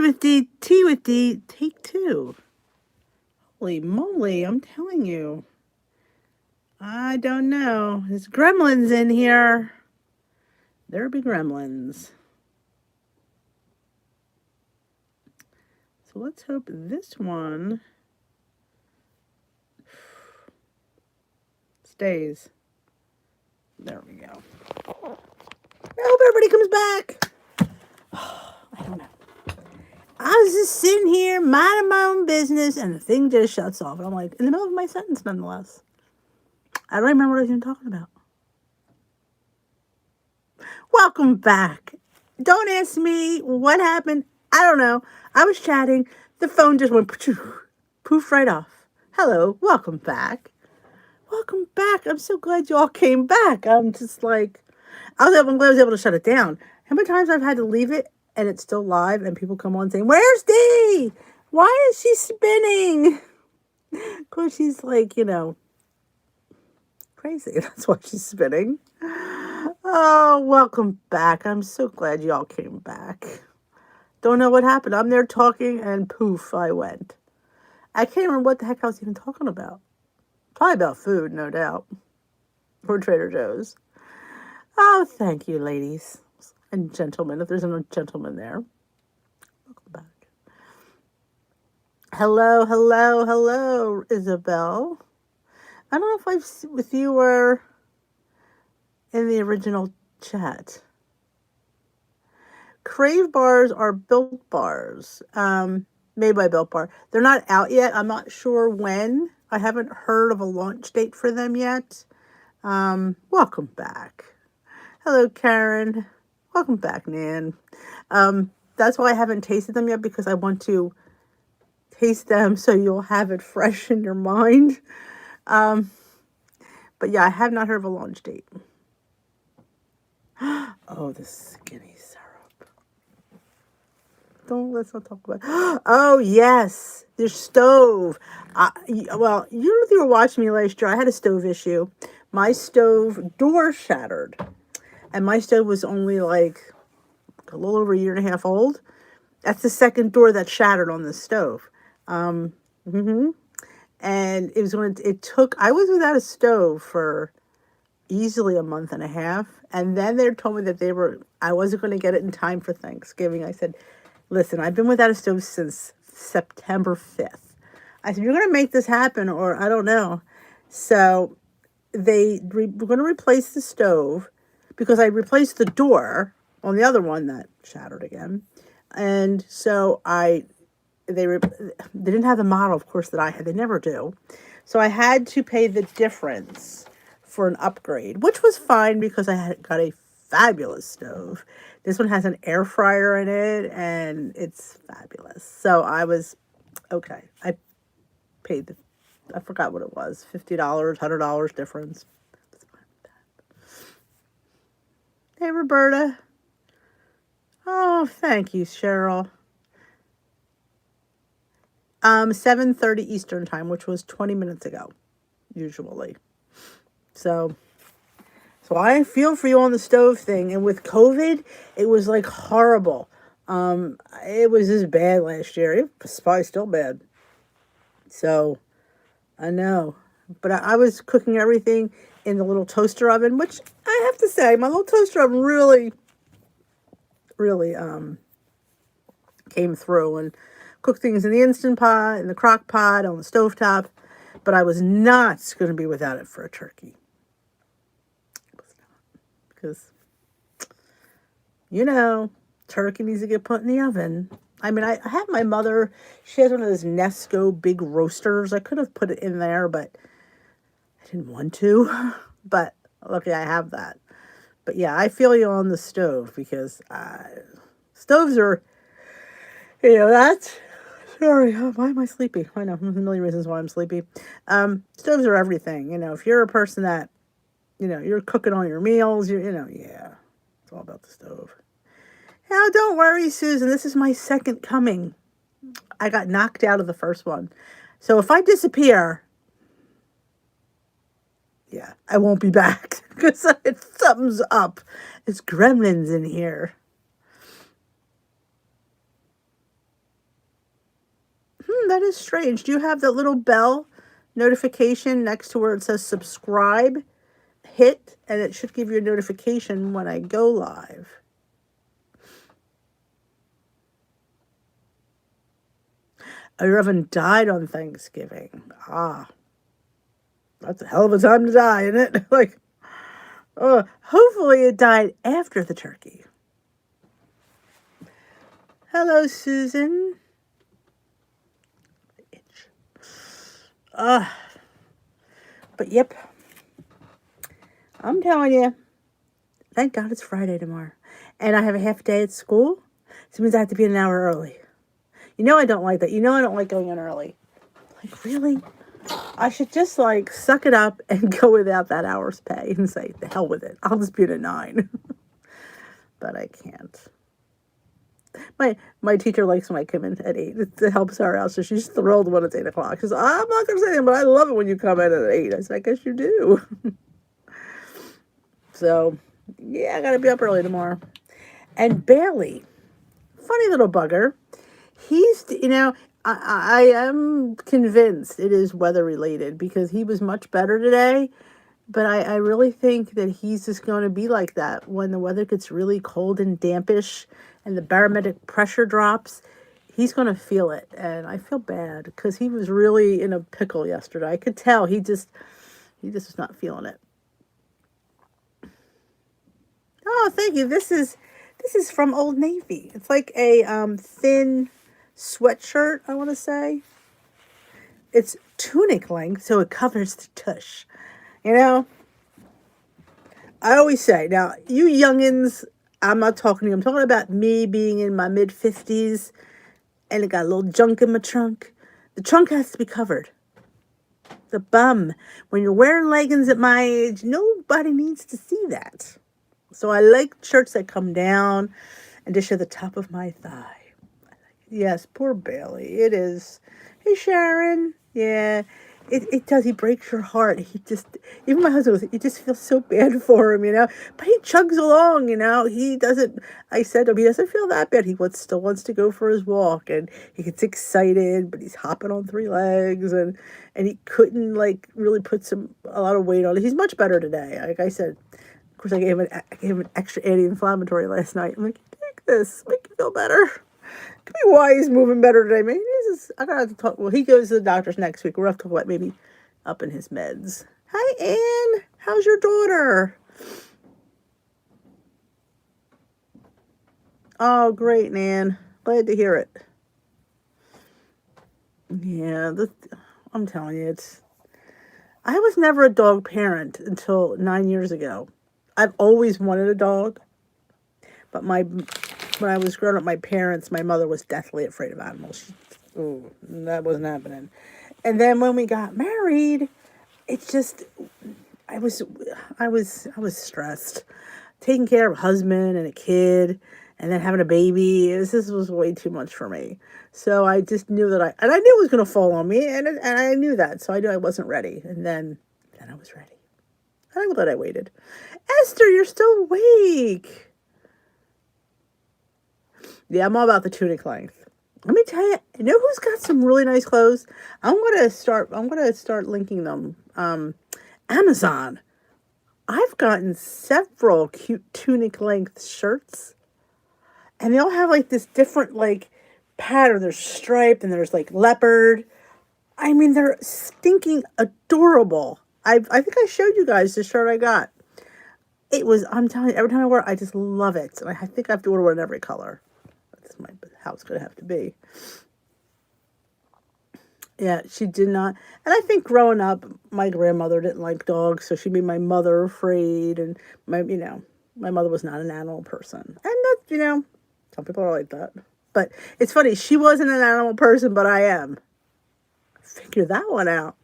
with D, Tea with D, take two. Holy moly, I'm telling you. I don't know. There's gremlins in here. There be gremlins. So let's hope this one stays. There we go. I hope everybody comes back. I don't know. I was just sitting here minding my own business and the thing just shuts off. And I'm like, in the middle of my sentence, nonetheless. I don't remember what I was even talking about. Welcome back. Don't ask me what happened. I don't know. I was chatting. The phone just went poof right off. Hello. Welcome back. Welcome back. I'm so glad you all came back. I'm just like, I'm glad I was able to shut it down. How many times I've had to leave it and it's still live and people come on saying, "Where's Dee? Why is she spinning?" Of course, she's like, crazy. That's why she's spinning. Oh, welcome back. I'm so glad you all came back. Don't know what happened. I'm there talking and poof, I went. I can't remember what the heck I was even talking about. Probably about food, no doubt. Or Trader Joe's. Oh, thank you, ladies and gentlemen, if there's a gentleman there. Welcome back. Hello, hello, hello, Isabel. I don't know if you were in the original chat. Crave bars are Built bars, made by Built Bar. They're not out yet. I'm not sure when. I haven't heard of a launch date for them yet. Welcome back. Hello, Karen. Welcome back, Nan. That's why I haven't tasted them yet, because I want to taste them so you'll have it fresh in your mind. But yeah, I have not heard of a launch date. Oh, the skinny syrup. Let's not talk about it. Oh, yes, the stove. Well, if you were watching me last year, I had a stove issue. My stove door shattered. And my stove was only like a little over a year and a half old. That's the second door that shattered on the stove. And it was I was without a stove for easily a month and a half. And then they told me that I wasn't going to get it in time for Thanksgiving. I said, listen, I've been without a stove since September 5th. I said, you're going to make this happen, or I don't know. So were going to replace the stove, because I replaced the door on the other one that shattered again. And so they didn't have the model, of course, that I had. They never do. So I had to pay the difference for an upgrade, which was fine because I had got a fabulous stove. This one has an air fryer in it, and it's fabulous. So I was okay. I paid I forgot what it was, $50, $100 difference. Hey, Roberta. Oh, thank you, Cheryl. 7:30 Eastern time, which was 20 minutes ago, usually. So I feel for you on the stove thing. And with COVID, it was like horrible. It was just bad last year. It was probably still bad. So I know. But I was cooking everything in the little toaster oven, which I have to say, my little toaster oven really came through, and cooked things in the Instant Pot, in the crock pot, on the stovetop. But I was not going to be without it for a turkey. I was not. Because, turkey needs to get put in the oven. I mean, I have my mother, she has one of those Nesco big roasters. I could have put it in there, but I didn't want to. But luckily I have that. But yeah, I feel you on the stove, because stoves are, that's, sorry, why am I sleepy? I know, there's a million reasons why I'm sleepy. Stoves are everything. If you're a person that, you're cooking all your meals, yeah, it's all about the stove. Now, don't worry, Susan, this is my second coming. I got knocked out of the first one. So if I disappear, yeah, I won't be back, because something's up. It's gremlins in here. That is strange. Do you have that little bell notification next to where it says subscribe? Hit, and it should give you a notification when I go live. Oh, your oven died on Thanksgiving. Ah, that's a hell of a time to die, isn't it? Like, hopefully it died after the turkey. Hello, Susan. But yep, I'm telling you, thank God it's Friday tomorrow. And I have a half day at school, so it means I have to be an hour early. You know I don't like that. You know I don't like going in early. Like, really? I should just, like, suck it up and go without that hour's pay and say, the hell with it. I'll just be at 9. But I can't. My teacher likes when I come in at 8. It helps her out, so she's thrilled when it's 8 o'clock. She says, I'm not going to say anything, but I love it when you come in at 8. I said, I guess you do. So, yeah, I got to be up early tomorrow. And Bailey, funny little bugger, he's, I am convinced it is weather related because he was much better today. But I really think that he's just going to be like that when the weather gets really cold and dampish and the barometric pressure drops. He's going to feel it. And I feel bad because he was really in a pickle yesterday. I could tell he just was not feeling it. Oh, thank you. This is from Old Navy. It's like a thin sweatshirt, I want to say. It's tunic length, so it covers the tush. I always say, now, you youngins, I'm not talking to you. I'm talking about me being in my mid-50s and it got a little junk in my trunk. The trunk has to be covered. The bum. When you're wearing leggings at my age, nobody needs to see that. So I like shirts that come down and just show the top of my thigh. Yes, poor Bailey. It is. Hey, Sharon. Yeah. It does. He breaks your heart. Even my husband goes, you just feel so bad for him, But he chugs along, He doesn't, I said to him, he doesn't feel that bad. He still wants to go for his walk, and he gets excited, but he's hopping on 3 legs, and he couldn't, really put a lot of weight on it. He's much better today. Like I said, of course, I gave him an extra anti-inflammatory last night. I'm like, take this, make you feel better. Could be why he's moving better today. Maybe I gotta have to talk. Well, he goes to the doctor's next week. We'll have to talk about maybe upping his meds. Hi, Ann. How's your daughter? Oh, great, Nan. Glad to hear it. Yeah, I'm telling you, I was never a dog parent until 9 years ago. I've always wanted a dog, but when I was growing up, my mother was deathly afraid of animals. That wasn't happening. And then when we got married, it's just, I was stressed. Taking care of a husband and a kid and then having a baby, this was way too much for me. So I just knew that I knew it was going to fall on me, and I knew that. So I knew I wasn't ready. And then I was ready. I'm glad I waited. Esther, you're still awake. Yeah, I'm all about the tunic length. Let me tell you, who's got some really nice clothes? I'm gonna start linking them. Amazon. I've gotten several cute tunic length shirts, and they all have this different pattern. There's striped and there's leopard. I mean, they're stinking adorable. I think I showed you guys the shirt I got. I'm telling you, every time I wear it, I just love it. And I think I have to order one in every color. That's how it's going to have to be. Yeah, she did not. And I think growing up, my grandmother didn't like dogs, so she made my mother afraid. And my mother was not an animal person. And that, some people are like that. But it's funny, she wasn't an animal person, but I am. Figure that one out.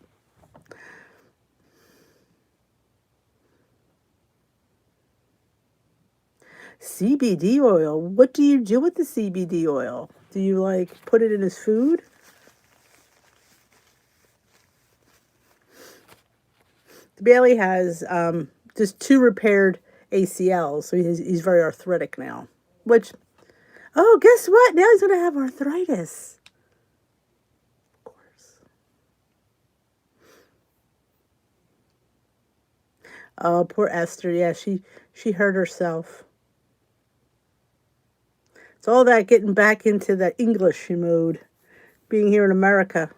CBD oil. What do you do with the CBD oil? Do you put it in his food? Bailey has just 2 repaired ACLs, so he's very arthritic now. Which, guess what? Now he's going to have arthritis. Oh, poor Esther. Yeah, she hurt herself. It's all that getting back into that English mode, being here in America.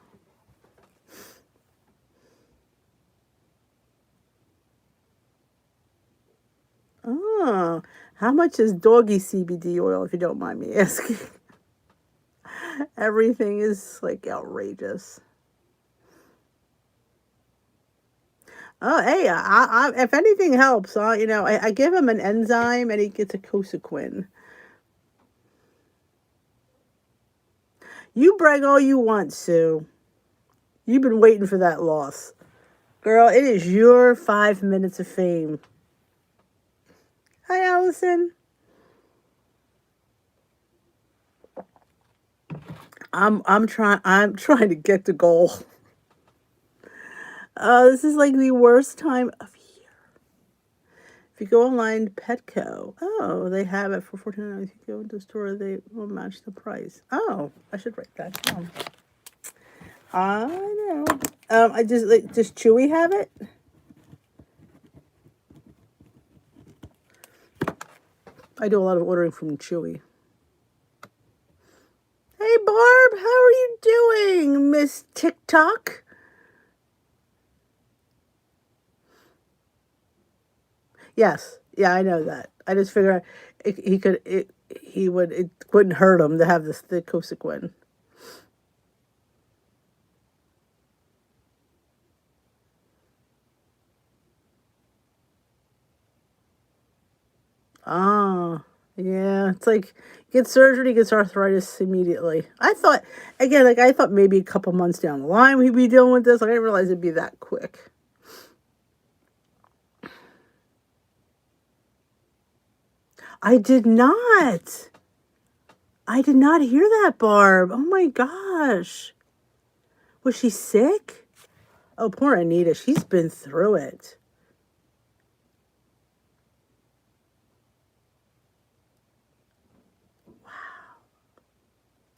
Oh, how much is doggy CBD oil, if you don't mind me asking? Everything is like outrageous. Oh, hey, if anything helps, I give him an enzyme and he gets a Cosequin. You brag all you want, Sue. You've been waiting for that loss. Girl, it is your 5 minutes of fame. Hi, Allison. I'm trying to get to goal. This is like the worst time of year. If you go online, Petco. Oh, they have it for $14. If you go into the store, they will match the price. Oh, I should write that down. I know. I just like, does Chewy have it? I do a lot of ordering from Chewy. Hey Barb, how are you doing, Miss TikTok? Yes, yeah, I know that. I just figure it wouldn't hurt him to have the Cosequin. Ah, yeah. It's like get surgery, gets arthritis immediately. I thought again, like I thought maybe a couple months down the line we'd be dealing with this. Like I didn't realize it'd be that quick. I did not. I did not hear that, Barb. Oh my gosh. Was she sick? Oh, poor Anita. She's been through it.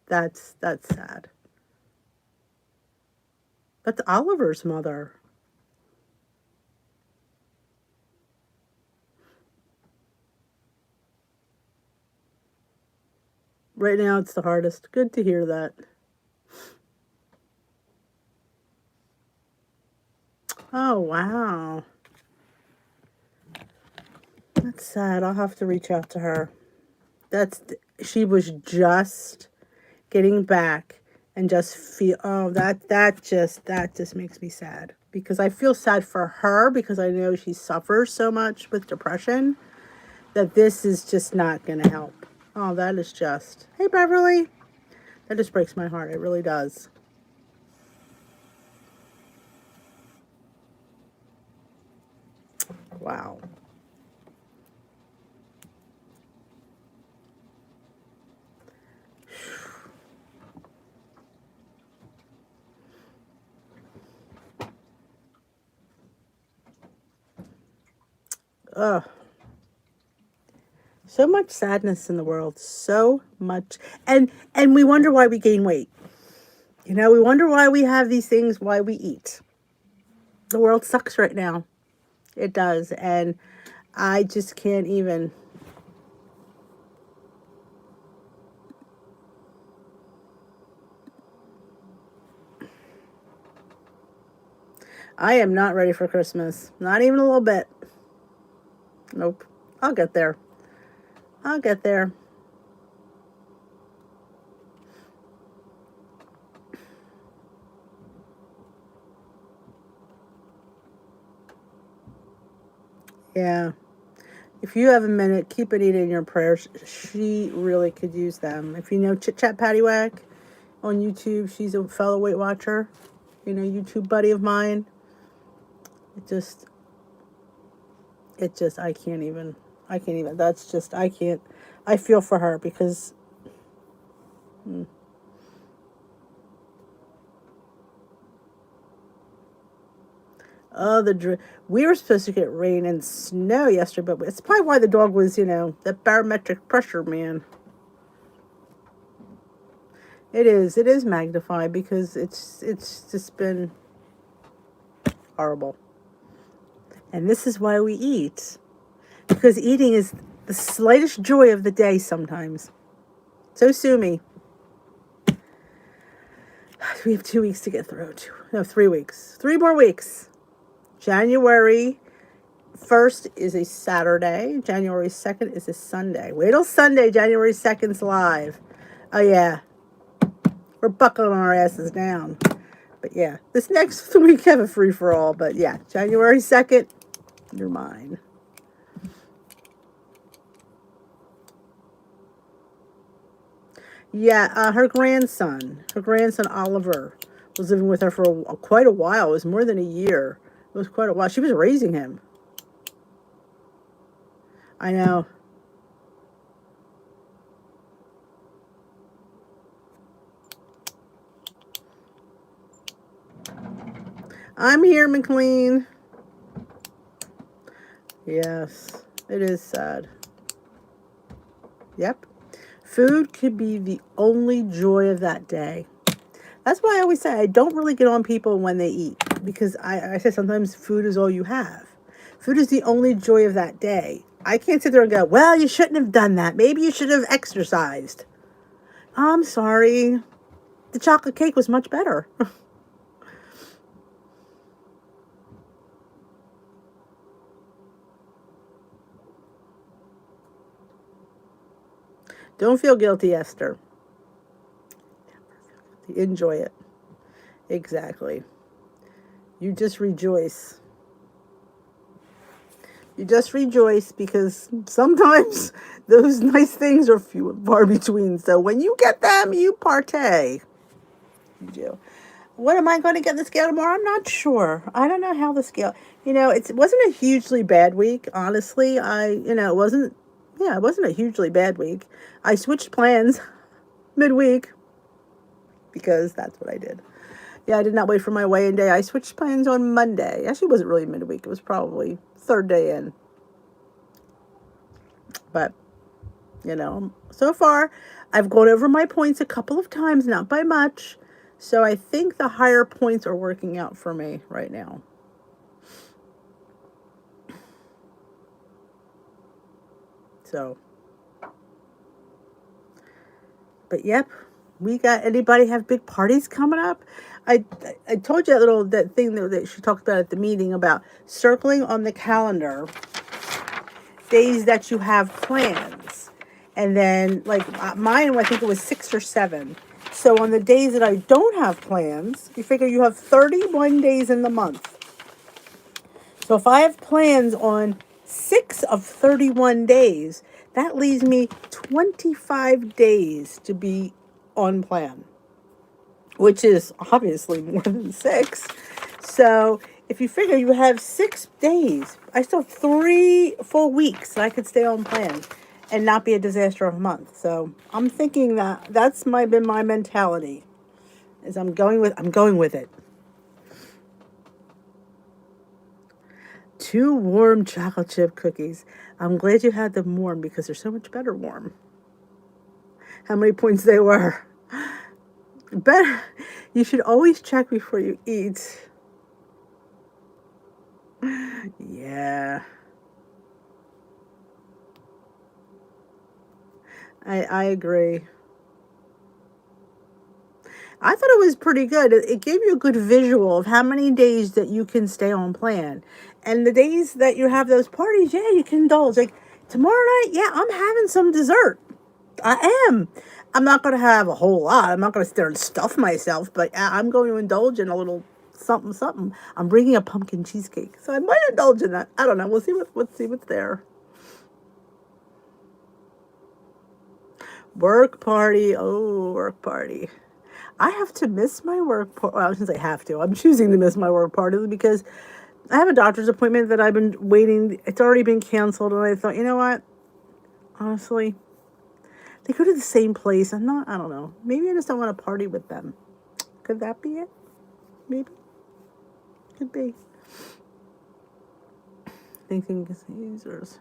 That's sad. That's Oliver's mother. Right now it's the hardest. Good to hear that. Oh, wow. That's sad. I'll have to reach out to her. That's she was just getting back and just feel oh that just makes me sad because I feel sad for her because I know she suffers so much with depression that this is just not going to help. Oh, that is just. Hey Beverly, that just breaks my heart. It really does. Wow. Ugh. So much sadness in the world. So much. And we wonder why we gain weight. We wonder why we have these things, why we eat. The world sucks right now. It does. And I just can't even. I am not ready for Christmas. Not even a little bit. Nope. I'll get there. I'll get there. Yeah. If you have a minute, keep Anita in your prayers. She really could use them. If you know Chit Chat Paddywhack on YouTube, she's a fellow Weight Watcher. YouTube buddy of mine. It just, I can't even, that's just, I can't, I feel for her because, mm, oh, we were supposed to get rain and snow yesterday, but it's probably why the dog was, that barometric pressure, man. It is magnified because it's just been horrible. And this is why we eat. Because eating is the slightest joy of the day sometimes. So sue me. We have 2 weeks to get through. 3 weeks. 3 more weeks. January 1st is a Saturday. January 2nd is a Sunday. Wait till Sunday, January 2nd's live. Oh, yeah. We're buckling our asses down. But, yeah. This next week have a free-for-all. But, yeah. January 2nd, you're mine. Yeah, her grandson Oliver, was living with her for quite a while. It was more than a year. It was quite a while. She was raising him. I know. I'm here, McLean. Yes, it is sad. Yep. Food could be the only joy of that day. That's why I always say I don't really get on people when they eat. Because I say sometimes food is all you have. Food is the only joy of that day. I can't sit there and go, well, you shouldn't have done that. Maybe you should have exercised. I'm sorry. The chocolate cake was much better. Don't feel guilty, Esther. Enjoy it. Exactly. You just rejoice. You just rejoice because sometimes those nice things are few and far between. So when you get them, you partay. You do. What am I going to get the scale tomorrow? I'm not sure. I don't know how the scale. It wasn't a hugely bad week. Honestly, it wasn't. Yeah, it wasn't a hugely bad week. I switched plans midweek because that's what I did. Yeah, I did not wait for my weigh-in day. I switched plans on Monday. Actually, it wasn't really midweek. It was probably third day in. But, so far, I've gone over my points a couple of times, not by much. So I think the higher points are working out for me right now. So, but yep, anybody have big parties coming up? I told you that thing that she talked about at the meeting about circling on the calendar days that you have plans. And then, like, mine, I think it was 6 or 7. So on the days that I don't have plans, you figure you have 31 days in the month. So if I have plans on 6 of 31 days, that leaves me 25 days to be on plan, which is obviously more than 6. So if you figure you have 6 days, I still have 3 full weeks that I could stay on plan and not be a disaster of a month. So I'm thinking that's been my mentality, is I'm going with it. 2 warm chocolate chip cookies. I'm glad you had them warm because they're so much better warm. How many points they were? Better. You should always check before you eat. Yeah. I agree. I thought it was pretty good. It gave you a good visual of how many days that you can stay on plan. And the days that you have those parties, yeah, you can indulge. Like tomorrow night, yeah, I'm having some dessert. I am. I'm not going to have a whole lot. I'm not going to sit there and stuff myself, but I'm going to indulge in a little something, something. I'm bringing a pumpkin cheesecake, so I might indulge in that. I don't know. We'll see what's there. Work party. Oh, work party. I have to miss my work party. Well, since I have to, I'm choosing to miss my work party because I have a doctor's appointment that I've been waiting. It's already been canceled, and I thought, you know what? Honestly, they go to the same place. I don't know. Maybe I just don't want to party with them. Could that be it? Maybe. Could be. Thinking users.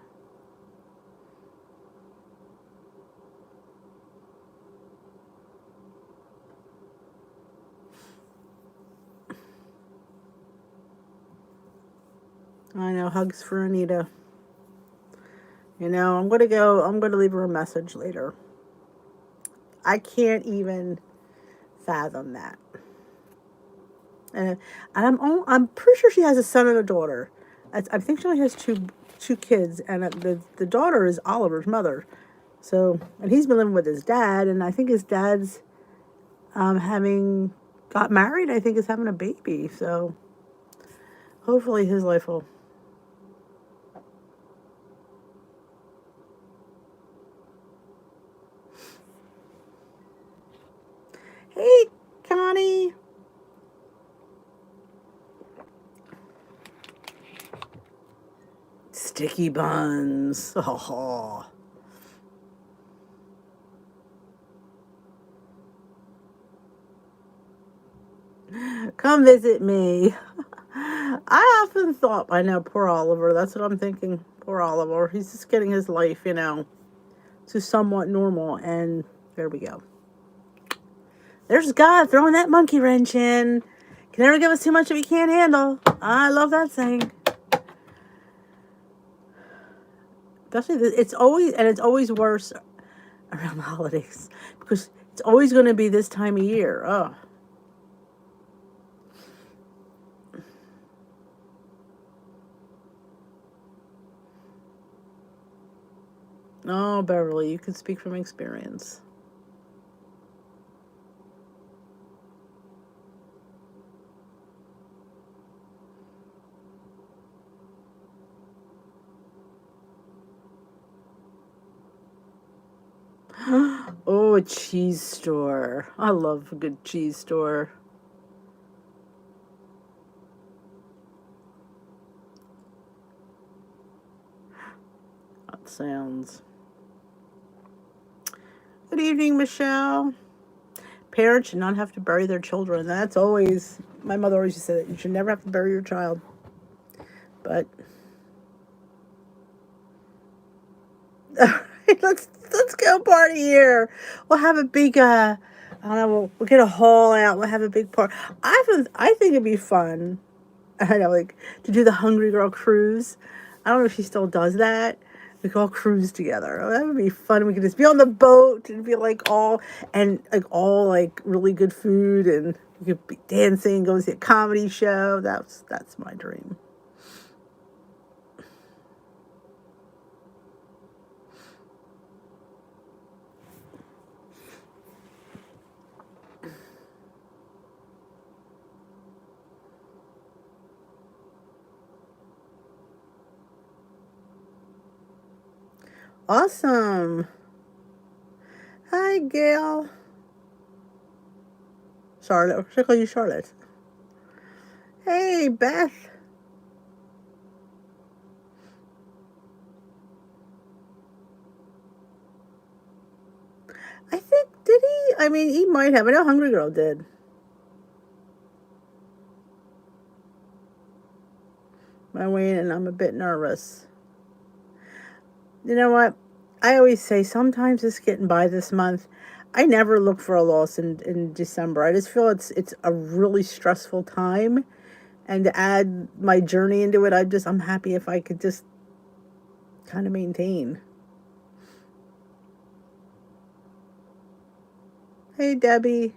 I know, hugs for Anita. I'm going to leave her a message later. I can't even fathom that. And I'm pretty sure she has a son and a daughter. I think she only has two kids, and the daughter is Oliver's mother. So, and he's been living with his dad, and I think his dad's having got married. I think is having a baby. So, hopefully his life will. Hey, Connie. Sticky buns. Oh. Come visit me. I often thought, I know, poor Oliver. That's what I'm thinking. Poor Oliver. He's just getting his life, to somewhat normal. And there we go. There's God throwing that monkey wrench in. Can never give us too much that we can't handle. I love that saying. Especially, it's always worse around the holidays because it's always going to be this time of year. Oh. Oh, Beverly, you can speak from experience. Oh, a cheese store. I love a good cheese store. That sounds. Good evening, Michelle. Parents should not have to bury their children. That's always, my mother always used to say that you should never have to bury your child. But let's go party here. We'll have a big I don't know, we'll get a hall out, we'll have a big party. I think it'd be fun. I know, like to do the Hungry Girl cruise. I don't know if she still does that. We could all cruise together. Oh, that would be fun. We could just be on the boat and be like all really good food, and we could be dancing, go see a comedy show. That's my dream. Awesome. Hi, Gail. Charlotte. Or should I call you Charlotte? Hey, Beth. I think, did he? I mean, he might have. I know Hungry Girl did. My way in, I'm a bit nervous. You know what? I always say sometimes it's getting by this month. I never look for a loss in December. I just feel it's a really stressful time. And to add my journey into it, I'm happy if I could just kind of maintain. Hey, Debbie.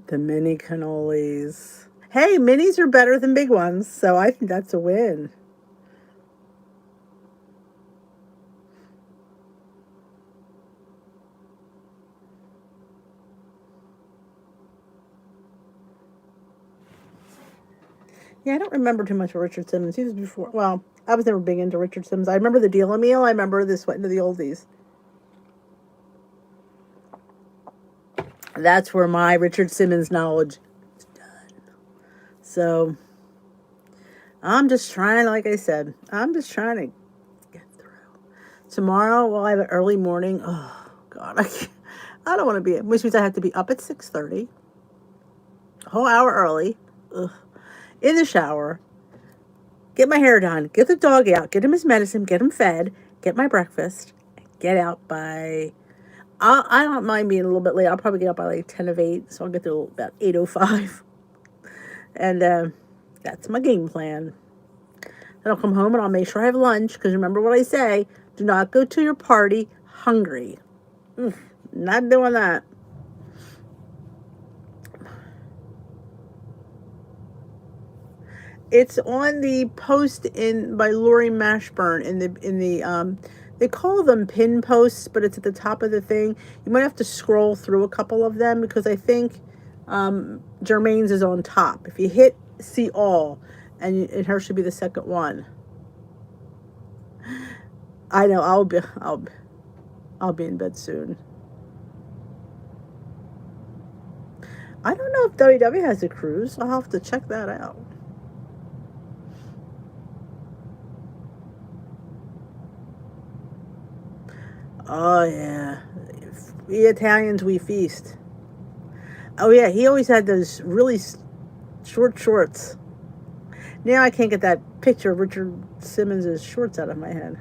The mini cannolis. Hey, minis are better than big ones, so I think that's a win. Yeah, I don't remember too much of Richard Simmons. He was before. Well, I was never big into Richard Simmons. I remember the Deal a Meal. I remember this went into the oldies. That's where my Richard Simmons knowledge is done. So I'm just trying, like I said, I'm just trying to get through. Tomorrow we'll have an early morning. Oh God, I don't want to be. Which means I have to be up at 6:30, a whole hour early, ugh, in the shower, get my hair done, get the dog out, get him his medicine, get him fed, get my breakfast, get out by. I don't mind being a little bit late. I'll probably get up by like 10 of 8, so I'll get there about 8:05. And that's my game plan. Then I'll come home and I'll make sure I have lunch, because remember what I say, do not go to your party hungry. Not doing that. It's on the post in by Lori Mashburn in the they call them pin posts, but it's at the top of the thing. You might have to scroll through a couple of them, because I think Jermaine's is on top. If you hit see all, and her should be the second one. I know I'll be in bed soon. I don't know if WW has a cruise. I'll have to check that out. Oh yeah, we Italians, we feast. Oh yeah, he always had those really short shorts. Now I can't get that picture of Richard Simmons' shorts out of my head.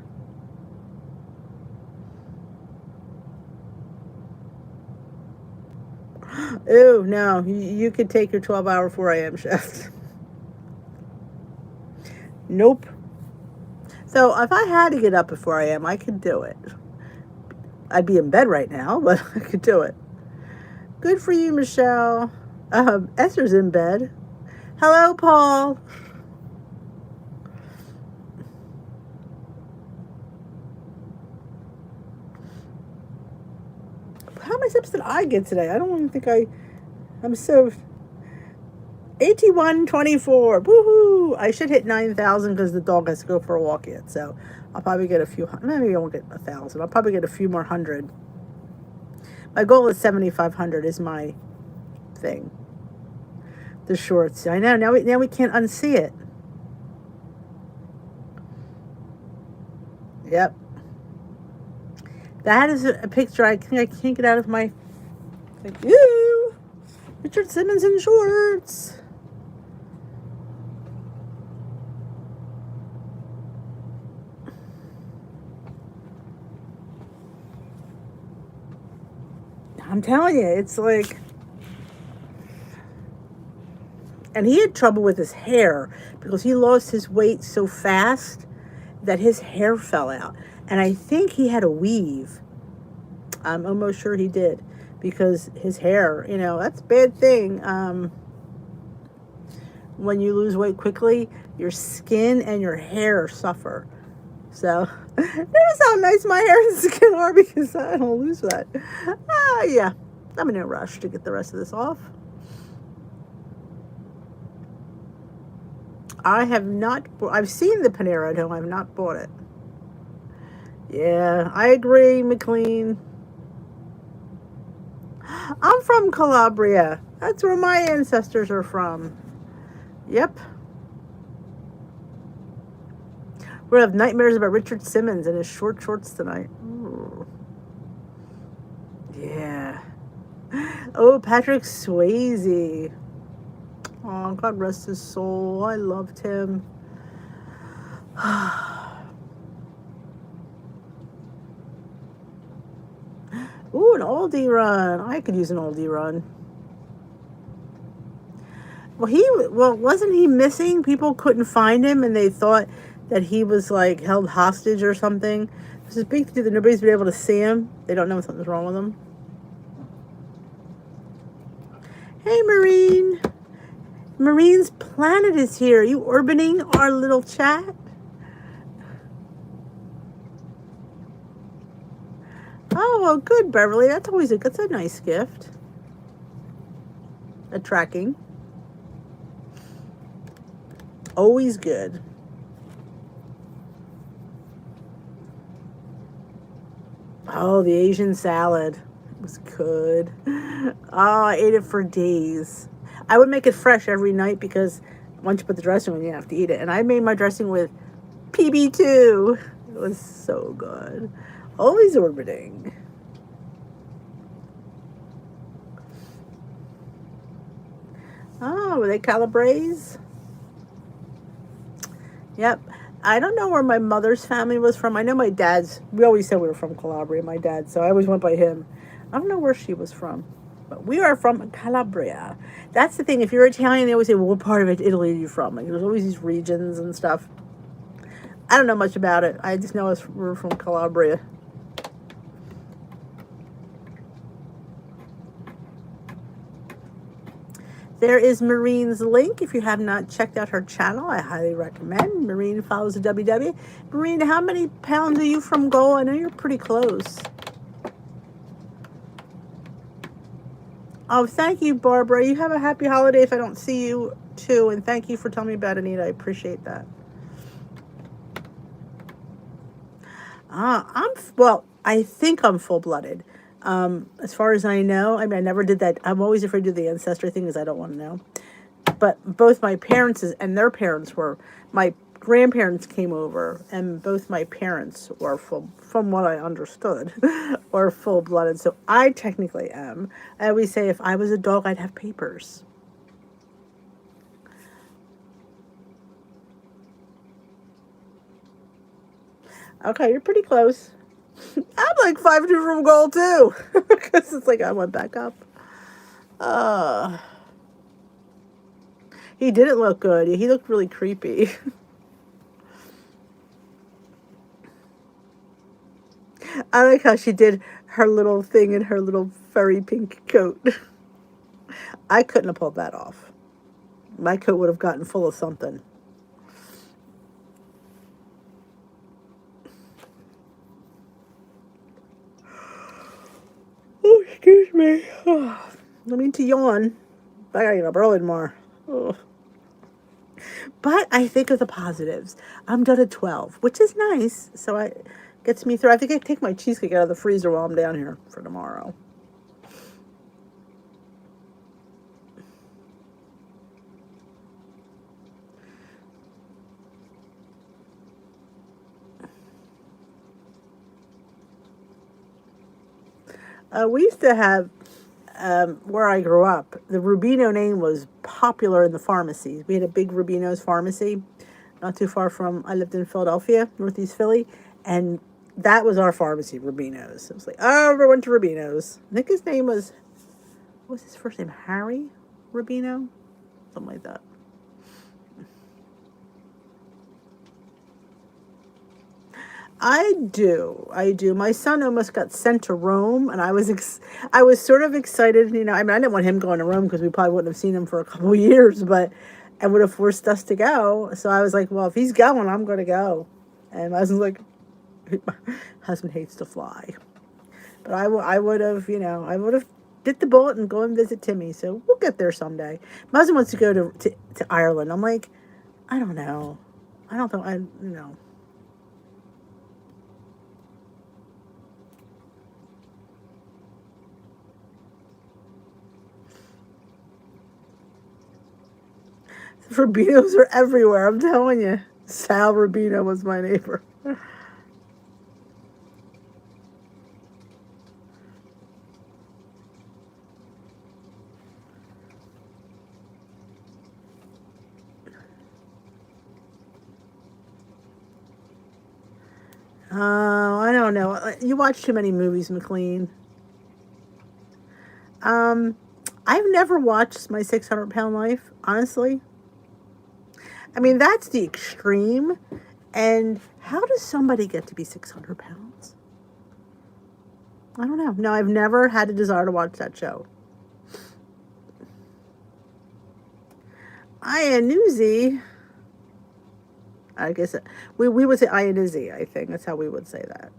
Ew, no, you could take your 12-hour 4 a.m. shift. Nope. So if I had to get up at 4 a.m., I could do it. I'd be in bed right now, but I could do it. Good for you, Michelle. Esther's in bed. Hello, Paul. How many steps did I get today? I don't even think I'm so... 8124. Woohoo! I should hit 9,000 because the dog has to go for a walk yet. So I'll probably get a few... Maybe I won't get 1,000. I'll probably get a few more hundred. My goal is 7,500 is my thing. The shorts. I know. Now we can't unsee it. Yep. That is a picture I think I can't get out of my... Like, ew! Richard Simmons in shorts. I'm telling you, it's like... And he had trouble with his hair because he lost his weight so fast that his hair fell out. And I think he had a weave. I'm almost sure he did, because his hair, that's a bad thing. When you lose weight quickly, your skin and your hair suffer. So notice how nice my hair and skin are, because I don't lose that. Yeah, I'm in a rush to get the rest of this off. I have not, I've seen the Panera at home. I've not bought it. Yeah, I agree, McLean. I'm from Calabria. That's where my ancestors are from. Yep. We're going to have nightmares about Richard Simmons and his short shorts tonight. Ooh. Yeah. Oh, Patrick Swayze. Oh, God rest his soul. I loved him. Ooh, an oldie run. I could use an oldie run. Well, wasn't he missing? People couldn't find him, and they thought that he was like held hostage or something. There's this big thing that nobody's been able to see him. They don't know if something's wrong with him. Hey, Marine. Marine's Planet is here. Are you orbiting our little chat? Oh, well, good, Beverly. That's a nice gift. A tracking. Always good. Oh, the Asian salad. It was good. Oh, I ate it for days. I would make it fresh every night, because once you put the dressing on, you have to eat it. And I made my dressing with PB2. It was so good. Always orbiting. Oh, were they Calabres? Yep. I don't know where my mother's family was from. I know my dad's. We always said we were from Calabria, my dad, so I always went by him. I don't know where she was from, but we are from Calabria. That's the thing. If you're Italian, they always say, "Well, what part of Italy are you from?" Like, there's always these regions and stuff. I don't know much about it. I just know we're from Calabria. There is Marine's link. If you have not checked out her channel, I highly recommend. Marine follows the WW. Marine, how many pounds are you from goal? I know you're pretty close. Oh, thank you, Barbara. You have a happy holiday if I don't see you too. And thank you for telling me about Anita. I appreciate that. Well, I think I'm full blooded. As far as I know, I mean, I never did that. I'm always afraid to do the ancestry thing because I don't want to know. But both my parents and their parents were, my grandparents came over, and both my parents were full, from what I understood, were full blooded. So I technically am. I always say if I was a dog, I'd have papers. Okay, you're pretty close. I'm like 5'2" from goal too, because it's like I went back up. Uh, he didn't look good. He looked really creepy. I like how she did her little thing in her little furry pink coat. I couldn't have pulled that off. My coat would have gotten full of something. Oh, excuse me. Oh, I mean to yawn. I gotta get up early tomorrow. Oh. But I think of the positives. I'm done at 12, which is nice. So I gets me through. I think I take my cheesecake out of the freezer while I'm down here for tomorrow. We used to have where I grew up. The Rubino name was popular in the pharmacies. We had a big Rubino's pharmacy, not too far from. I lived in Philadelphia, Northeast Philly, and that was our pharmacy, Rubino's. It was like, oh, everyone went to Rubino's. I think his name was, what was his first name? Harry Rubino, something like that. I do. I do. My son almost got sent to Rome, and I was sort of excited. You know, I mean, I didn't want him going to Rome because we probably wouldn't have seen him for a couple of years, but it would have forced us to go. So I was like, well, if he's going, I'm going to go. And my husband's like, my husband hates to fly, but I would have, I would have bit the bullet and go and visit Timmy. So we'll get there someday. My husband wants to go to Ireland. I'm like, I don't know. I don't know. I. Rubinos are everywhere. I'm telling you. Sal Rubino was my neighbor. Oh, I don't know. You watch too many movies, McLean. Um, I've never watched My 600 Pound Life, honestly. I mean, that's the extreme. And how does somebody get to be 600 pounds? I don't know. No, I've never had a desire to watch that show. Newsy. I guess we would say Ionizzi, I think. That's how we would say that.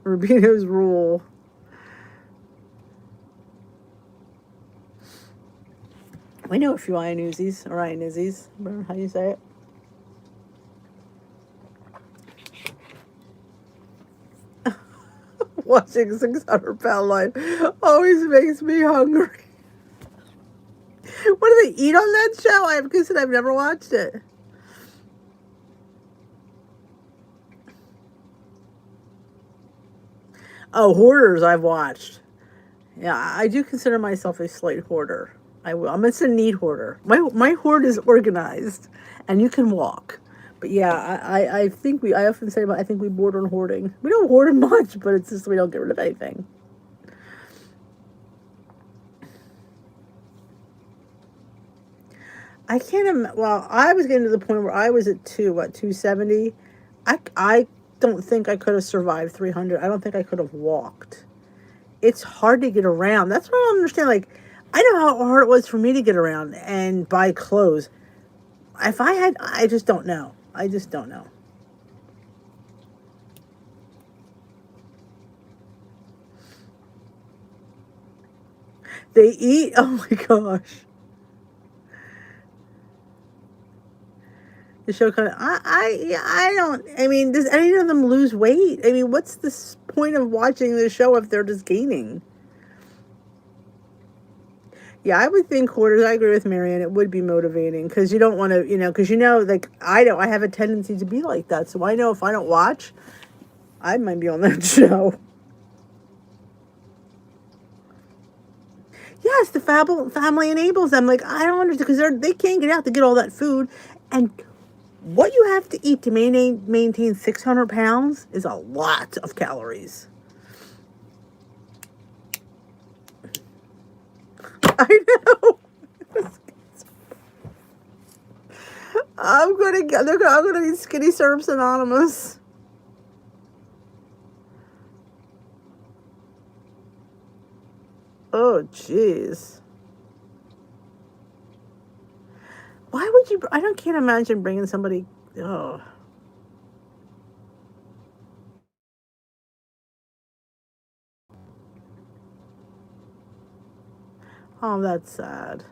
Rubino's rule. We know a few Ionizis or Ionizzis. Remember how you say it? Watching 600 Pound Life always makes me hungry. What do they eat on that show? I've never watched it. Oh, hoarders I've watched. Yeah, I do consider myself a slight hoarder. I'm a neat hoarder. My hoard is organized, and you can walk. But yeah, I think I often say I think we border on hoarding. We don't hoard much, but it's just we don't get rid of anything. I can't well, I was getting to the point where I was at 270. I don't think I could have survived 300. I don't think I could have walked. It's hard to get around. That's what I don't understand. Like, I know how hard it was for me to get around and buy clothes. If I had, I just don't know. I just don't know. They eat. Oh my gosh. The show kind of. I don't. I mean, does any of them lose weight? I mean, what's the point of watching the show if they're just gaining? Yeah, I would think quarters. I agree with Marianne. It would be motivating because you don't want to, because like I don't. I have a tendency to be like that. So I know if I don't watch, I might be on that show. Yes, the family enables them. Like I don't understand because they can't get out to get all that food, and what you have to eat to maintain 600 pounds is a lot of calories. I know. I'm gonna be Skinny Syrups Anonymous. Oh, jeez. Why would you? I don't can't imagine bringing somebody. Oh, oh, that's sad.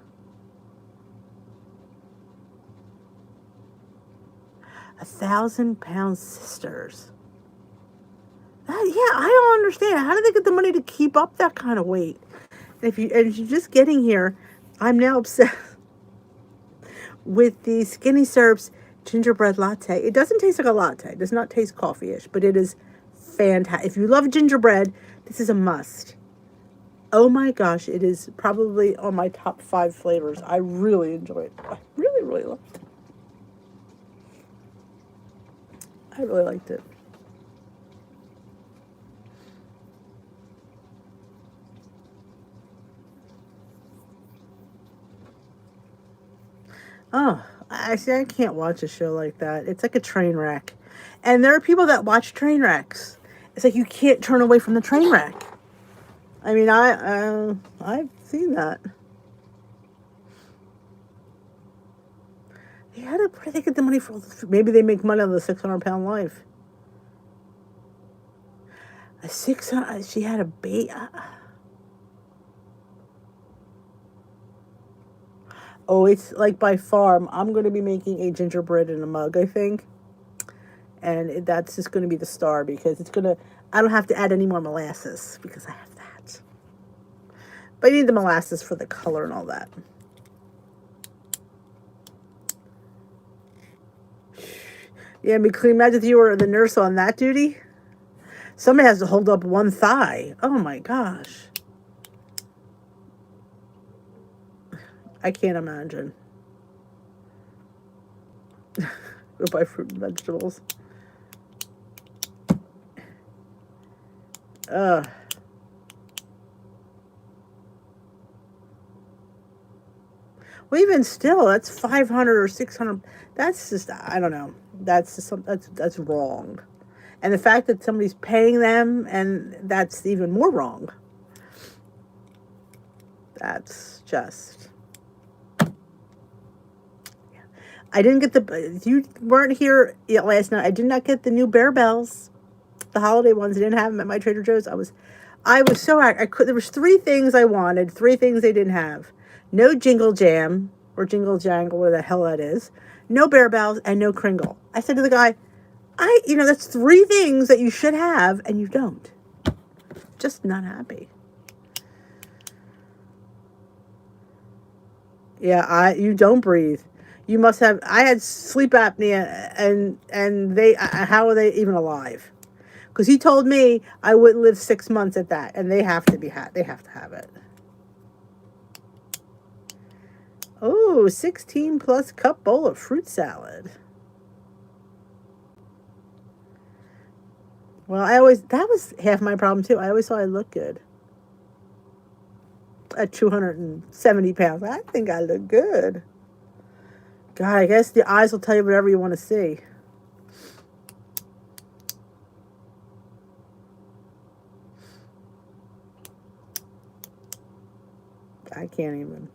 1,000 pound sisters. Yeah, I don't understand. How do they get the money to keep up that kind of weight? If you're just getting here, I'm now obsessed with the Skinny Syrups gingerbread latte. It doesn't taste like a latte. It does not taste coffee-ish, but it is fantastic. If you love gingerbread, this is a must. Oh my gosh, it is probably on my top 5 flavors. I really enjoy it. I really, really liked it. I really liked it. Oh, I see. I can't watch a show like that. It's like a train wreck. And there are people that watch train wrecks. It's like you can't turn away from the train wreck. I mean, I've seen that. Where do they get the money for? Maybe they make money on the 600 pound life. A 600. She had a baby. Oh, it's like by far. I'm going to be making a gingerbread in a mug, I think, and that's just going to be the star because it's going to. I don't have to add any more molasses because I have that. But I need the molasses for the color and all that. Yeah, I mean, can you imagine if you were the nurse on that duty? Somebody has to hold up one thigh. Oh my gosh. I can't imagine. Go buy fruit and vegetables. Ugh. Well, even still, that's 500 or 600. That's just, I don't know. That's just that's wrong. And the fact that somebody's paying them, and that's even more wrong. That's just. I didn't get you weren't here yet last night. I did not get the new Bear Bells, the holiday ones. I didn't have them at my Trader Joe's. I was so I could. There was 3 things I wanted, 3 things they didn't have. No Jingle Jam or Jingle Jangle, where the hell that is. No Bear Bells and no Kringle. I said to the guy, that's 3 things that you should have and you don't. Just not happy. Yeah, you don't breathe. You must have. I had sleep apnea, and they. How are they even alive? Because he told me I wouldn't live 6 months at that, and they have to They have to have it. Oh, 16 plus cup bowl of fruit salad. Well, that was half my problem too. I always thought I looked good at 270 pounds. I think I look good. God, I guess the eyes will tell you whatever you want to see. I can't even.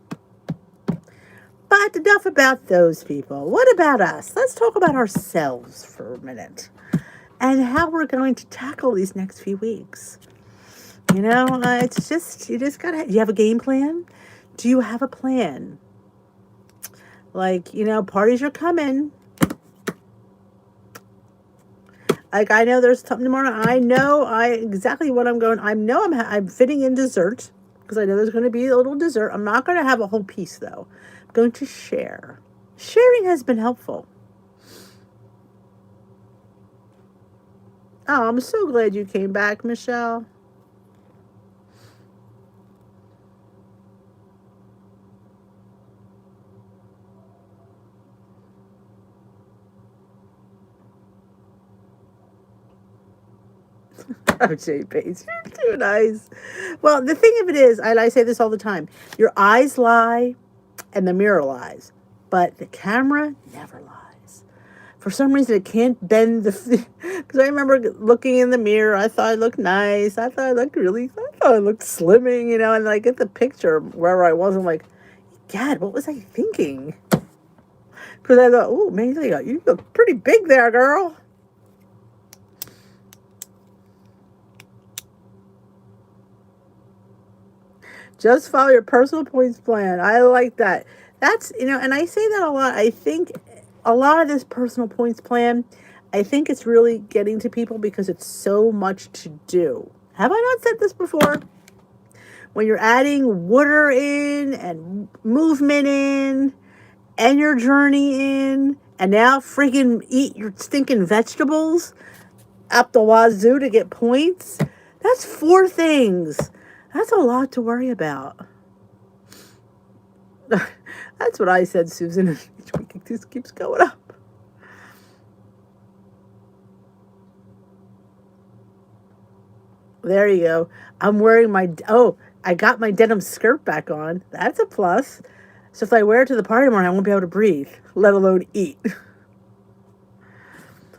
But enough about those people. What about us? Let's talk about ourselves for a minute and how we're going to tackle these next few weeks. It's just, you just gotta, do you have a game plan? Do you have a plan? Like, parties are coming. Like, I know there's something tomorrow. I know exactly what I'm going. I'm fitting in dessert because I know there's going to be a little dessert. I'm not going to have a whole piece though. I'm going to share. Sharing has been helpful. Oh, I'm so glad you came back, Michelle. Oh, Jay Bates, you're too nice. Well, the thing of it is, I say this all the time, your eyes lie and the mirror lies, but the camera never lies. For some reason, it can't bend the... Because I remember looking in the mirror, I thought I looked nice. I thought I looked slimming, and I get the picture wherever I was, I'm like, God, what was I thinking? Because I thought, oh, man, you look pretty big there, girl. Just follow your personal points plan. I like that. That's, and I say that a lot. I think a lot of this personal points plan, I think it's really getting to people because it's so much to do. Have I not said this before? When you're adding water in and movement in and your journey in, and now freaking eat your stinking vegetables up the wazoo to get points, that's 4 things. That's a lot to worry about. That's what I said, Susan. Each week it just keeps going up. There you go. I'm wearing I got my denim skirt back on. That's a plus. So if I wear it to the party tomorrow, I won't be able to breathe, let alone eat.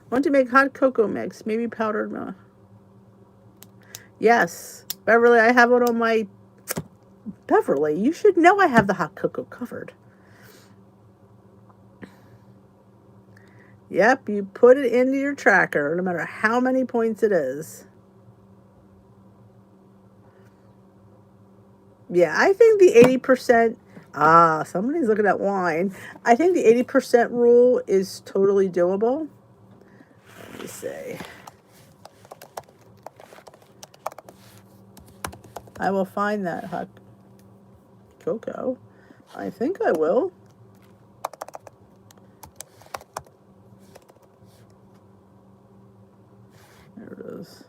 Want to make hot cocoa mix, maybe powdered milk. Yes. Beverly, I have it on my... Beverly, you should know I have the hot cocoa covered. Yep, you put it into your tracker, no matter how many points it is. Yeah, I think the 80%... somebody's looking at wine. I think the 80% rule is totally doable. Let me see. I will find that hot cocoa. I think I will. There it is.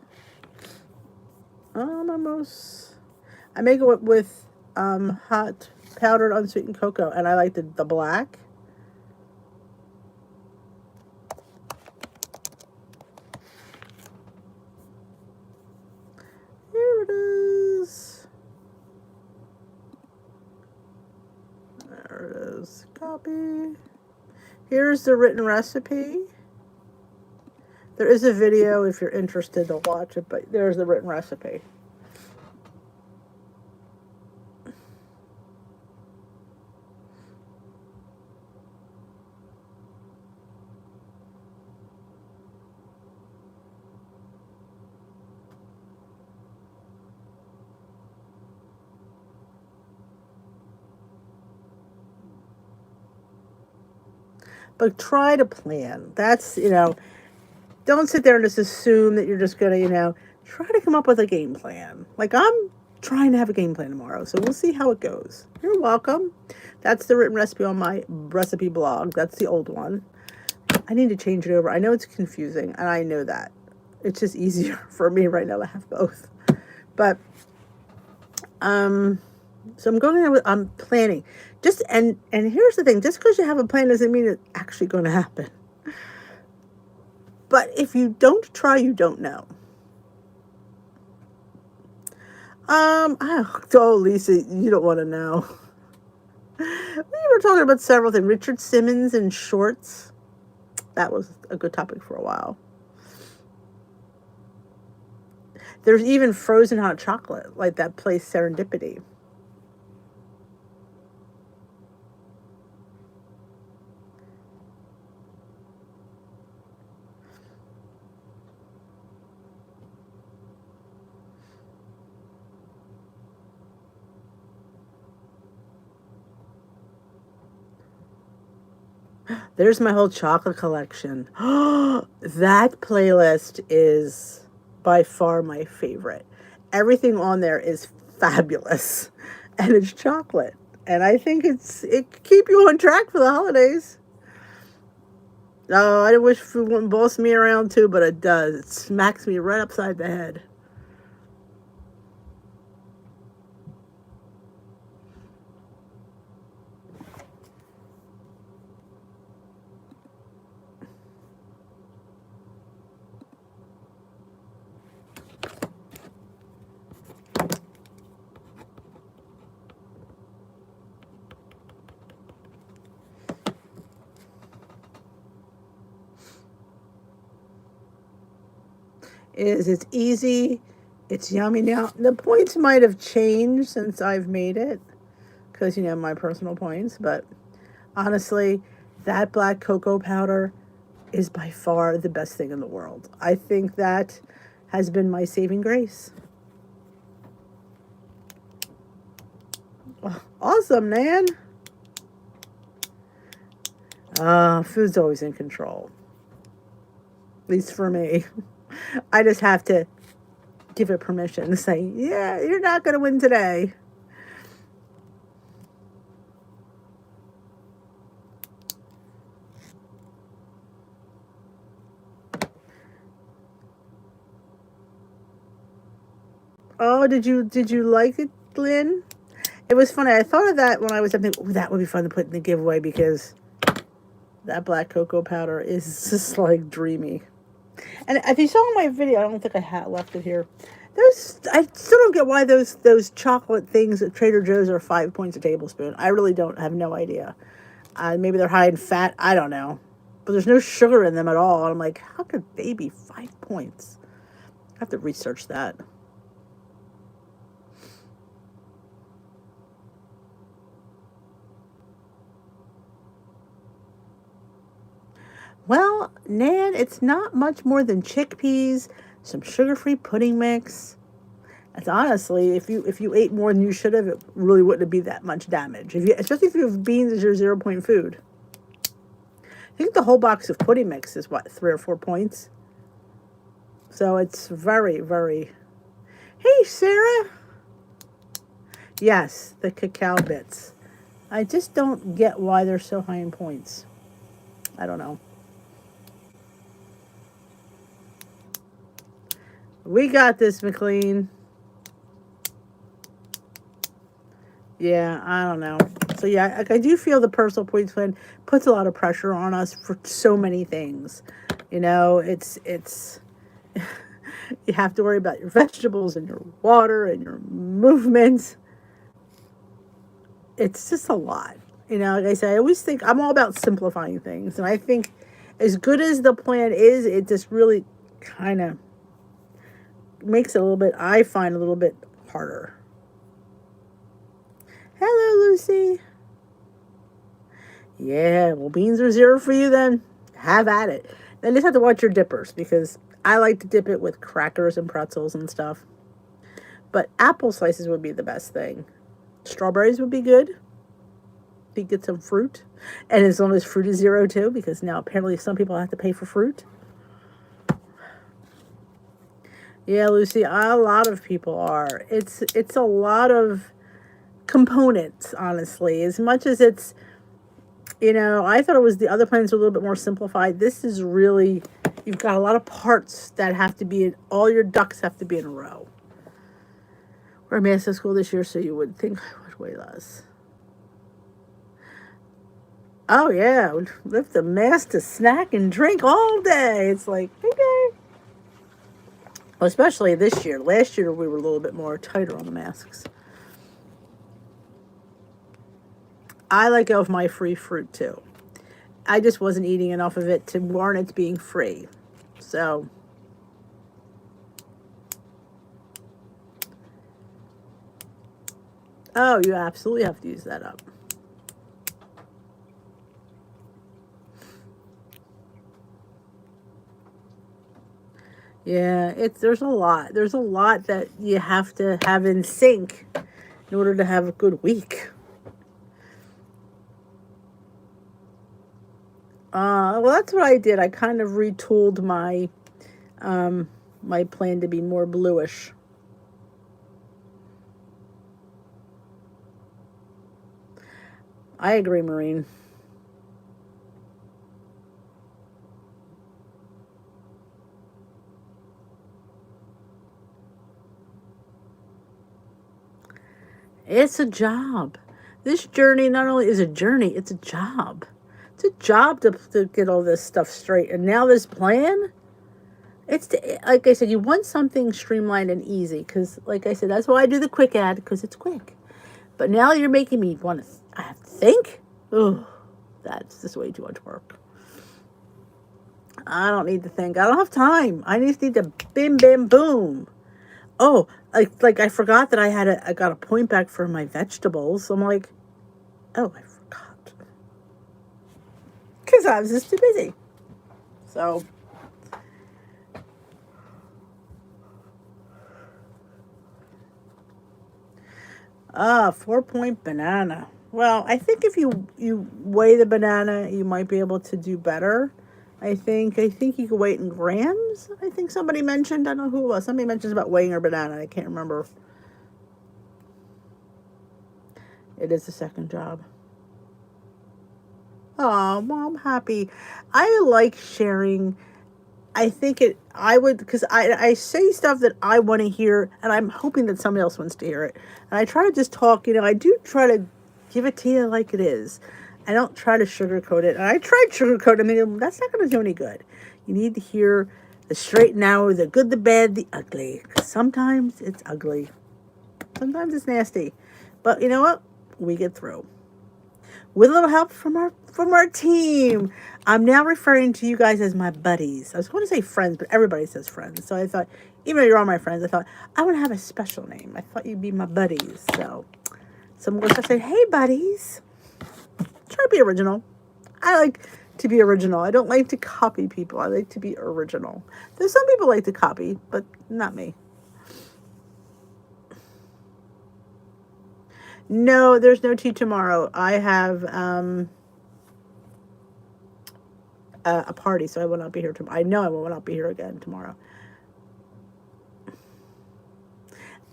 Almost. I make it with hot powdered unsweetened cocoa, and I like the black. Here it is. There it is. Copy. Here's the written recipe. There is a video if you're interested to watch it, but there's the written recipe. But try to plan. That's, don't sit there and just assume that you're just going to, try to come up with a game plan. Like, I'm trying to have a game plan tomorrow, so we'll see how it goes. You're welcome. That's the written recipe on my recipe blog. That's the old one. I need to change it over. I know it's confusing, and I know that. It's just easier for me right now to have both. But, so I'm going there I'm planning. And here's the thing, just because you have a plan doesn't mean it's actually going to happen. But if you don't try, you don't know. Oh, Lisa, you don't want to know. We were talking about several things. Richard Simmons in shorts. That was a good topic for a while. There's even frozen hot chocolate, like that place Serendipity. There's my whole chocolate collection. That playlist is by far my favorite. Everything on there is fabulous, and it's chocolate. And I think it keep you on track for the holidays. Oh, I wish food wouldn't boss me around too, but it does. It smacks me right upside the head. It's easy, it's yummy. Now the points might have changed since I've made it, because my personal points. But honestly, that black cocoa powder is by far the best thing in the world. I think that has been my saving grace. Awesome, man. Food's always in control, at least for me. I just have to give it permission to say, yeah, you're not going to win today. Oh, did you like it, Lynn? It was funny. I thought of that when I was thinking, oh, that would be fun to put in the giveaway because that black cocoa powder is just like dreamy. And if you saw my video, I don't think I had left it here. Those I still don't get why those chocolate things at Trader Joe's are 5 points a tablespoon. I really don't have no idea. Maybe they're high in fat. I don't know, but there's no sugar in them at all. And I'm like, how could they be 5 points? I have to research that. Well, Nan, it's not much more than chickpeas, some sugar-free pudding mix. It's honestly, if you ate more than you should have, it really wouldn't be that much damage. Especially if you have beans as your 0 point food. I think the whole box of pudding mix is what, 3 or 4 points. So it's very, very. Hey, Sarah. Yes, the cacao bits. I just don't get why they're so high in points. I don't know. We got this, McLean. Yeah, I don't know. So yeah, I do feel the personal points plan puts a lot of pressure on us for so many things. It's you have to worry about your vegetables and your water and your movements. It's just a lot. Like I say, I always think I'm all about simplifying things, and I think as good as the plan is, it just really kind of makes it a little bit. I find a little bit harder. Hello, Lucy. Yeah, well, beans are 0 for you then. Have at it. Then just have to watch your dippers because I like to dip it with crackers and pretzels and stuff. But apple slices would be the best thing. Strawberries would be good. You get some fruit. And as long as fruit is 0 too, because now apparently some people have to pay for fruit. Yeah, Lucy, a lot of people are. It's a lot of components, honestly. As much as it's, I thought it was the other plans were a little bit more simplified. This is really, you've got a lot of parts that have to be in, all your ducks have to be in a row. We're master school this year, so you would think I would weigh less. Oh, yeah, lift the mask to snack and drink all day. It's like, okay. Well, especially this year. Last year we were a little bit more tighter on the masks. I let go of my free fruit too. I just wasn't eating enough of it to warrant it being free. So, oh, you absolutely have to use that up. Yeah, there's a lot. There's a lot that you have to have in sync in order to have a good week. Well, that's what I did. I kind of retooled my plan to be more bluish. I agree, Maureen. It's a job. This journey not only is a journey, it's a job. It's a job to get all this stuff straight. And now this plan, like I said, you want something streamlined and easy. Because, like I said, that's why I do the quick ad, because it's quick. But now you're making me want to, I have to think? Oh, that's just way too much work. I don't need to think. I don't have time. I just need to bim, bim, boom. Oh, like I forgot that I got a point back for my vegetables. So I'm like, oh, I forgot. Because I was just too busy. So, 4-point banana. Well, I think if you weigh the banana, you might be able to do better. I think you can weigh it in grams. I think somebody mentioned. I don't know who it was. Somebody mentioned about weighing a banana. I can't remember. It is a second job. Oh, well, I'm happy. I like sharing. I would, because I say stuff that I want to hear, and I'm hoping that somebody else wants to hear it. And I try to just talk, I do try to give it to you like it is. I don't try to sugarcoat it. And I tried sugarcoat it, that's not going to do any good. You need to hear the straight and narrow, the good, the bad, the ugly. 'Cause sometimes it's ugly. Sometimes it's nasty. But you know what? We get through. With a little help from our team. I'm now referring to you guys as my buddies. I was going to say friends, but everybody says friends. So I thought, even though you're all my friends, I thought I want to have a special name. I thought you'd be my buddies. So I'm going to say, hey, buddies. Try to be original. I like to be original. I don't like to copy people. I like to be original. There's some people like to copy, but not me. No, there's no tea tomorrow. I have a party, so I will not be here tomorrow. I know I will not be here again tomorrow.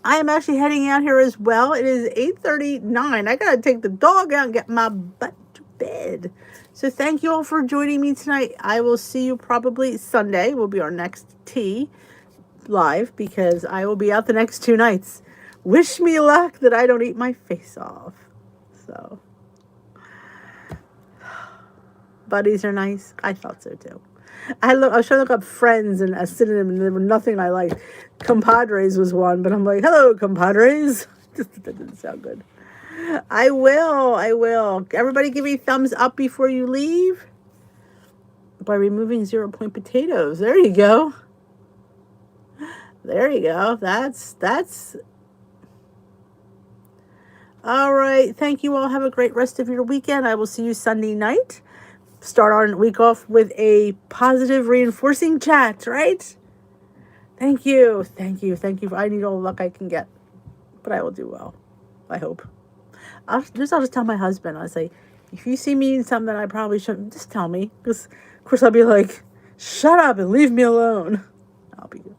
I am actually heading out here as well. It is 8:39. I gotta take the dog out and get my butt to bed. So thank you all for joining me tonight. I will see you probably Sunday. Will be our next tea live, because I will be out the next 2 nights. Wish me luck that I don't eat my face off. So, buddies are nice. I thought so too. I was trying to look up friends and a synonym, and there were nothing I liked. Compadres was one, but I'm like, hello, compadres. That didn't sound good. I will. Everybody give me thumbs up before you leave by removing 0-point potatoes. There you go. There you go. That's all right. Thank you all. Have a great rest of your weekend. I will see you Sunday night. Start our week off with a positive reinforcing chat, right? Thank you. I need all the luck I can get, but I will do well. I hope. I'll just tell my husband. I'll say, if you see me in something that I probably shouldn't, just tell me. Because, of course, I'll be like, shut up and leave me alone. I'll be good.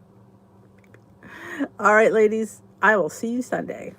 All right, ladies. I will see you Sunday.